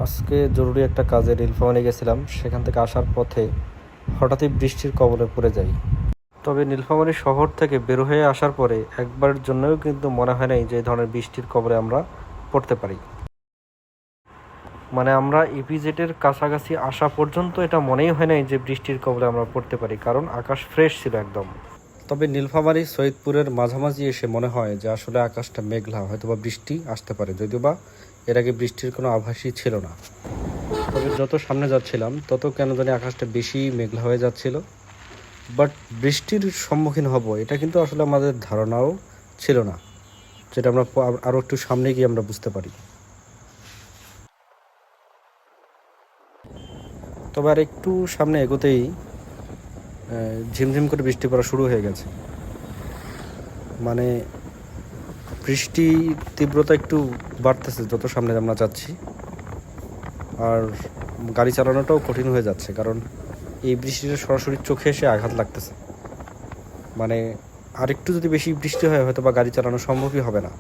আজকে জরুরি একটা কাজে নীলফামারী গেছিলাম। সেখান থেকে আসার পথে হঠাৎই বৃষ্টির কবলে পড়ে যাই। তবে নীলফামারী শহর থেকে বের হয়ে আসার পরে একবারের জন্যও কিন্তু মনে হয় নাই যে এই ধরনের বৃষ্টির কবলে আমরা পড়তে পারি। মানে আমরা ইপিজেটের কাছাকাছি আসা পর্যন্ত এটা মনেই হয় নাই যে বৃষ্টির কবলে আমরা পড়তে পারি, কারণ আকাশ ফ্রেশ ছিল একদম। তবে নীলফামারী সৈয়দপুরের মাঝামাঝি এসে মনে হয় যে আসলে আকাশটা মেঘলা, হয়তোবা বৃষ্টি আসতে পারে, যদিও বা এর আগে বৃষ্টির কোনো আভাসই ছিল না। তবে যত সামনে যাচ্ছিলাম তত কেন জানি আকাশটা বেশি মেঘলা হয়ে যাচ্ছিল। বাট বৃষ্টির সম্মুখীন হব এটা কিন্তু আসলে আমাদের ধারণাও ছিল না, যেটা আমরা আরও একটু সামনে গিয়ে আমরা বুঝতে পারি। তবে আর একটু সামনে এগোতেই ঝিমঝিম করে বৃষ্টি পড়া শুরু হয়ে গেছে। মানে বৃষ্টির তীব্রতা একটু বাড়তেছে যত সামনে আমরা যাচ্ছি, আর গাড়ি চালানোটাও কঠিন হয়ে যাচ্ছে, কারণ এই বৃষ্টিটা সরাসরি চোখে এসে আঘাত লাগতেছে। মানে আরেকটু যদি বেশি বৃষ্টি হয় হয়তো বা গাড়ি চালানো সম্ভবই হবে না।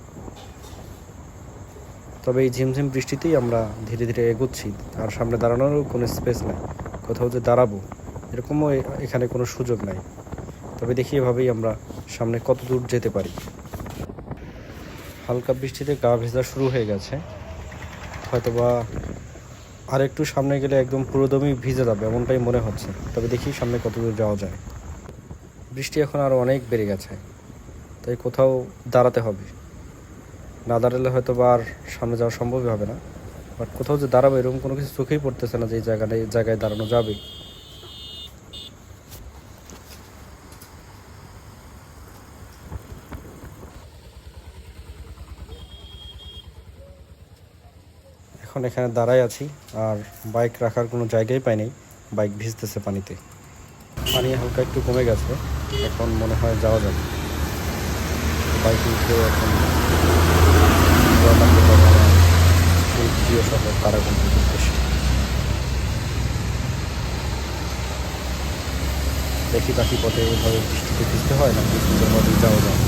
তবে এই ঝিমঝিম বৃষ্টিতেই আমরা ধীরে ধীরে এগোচ্ছি, আর সামনে দাঁড়ানোরও কোনো স্পেস নাই, কোথাও যে দাঁড়াবো এরকমও এখানে কোনো সুযোগ নাই। তবে দেখি এভাবেই আমরা সামনে কত দূর যেতে পারি। হালকা বৃষ্টিতে গা ভেজা শুরু হয়ে গেছে, হয়তোবা আর একটু সামনে গেলে একদম পুরোদমই ভিজে যাবে এমনটাই মনে হচ্ছে। তবে দেখি সামনে কত দূর যাওয়া যায়। বৃষ্টি এখন আরও অনেক বেড়ে গেছে, তাই কোথাও দাঁড়াতে হবে। না দাঁড়ালে হয়তো বা আর সামনে যাওয়া সম্ভবই হবে না। বাট কোথাও যে দাঁড়াবো এরকম কোনো কিছু চোখেই পড়তেছে না যে এই জায়গায় দাঁড়ানো যাবে। এখন এখানে দাঁড়াই আছি, আর বাইক রাখার কোনো জায়গাই পাই নাই। বাইক ভিজতেছে পানিতে। পানি হালকা একটু কমে গেছে, এখন মনে হয় যাওয়া যাবে। বাইক উঠে এখন এই প্রিয় শহর কারাগঞ্জের উদ্দেশ্যে। দেখি বাকি পথে এভাবে বৃষ্টিতে ভিজতে হয় নাকি সুন্দরভাবে যাওয়া যায়।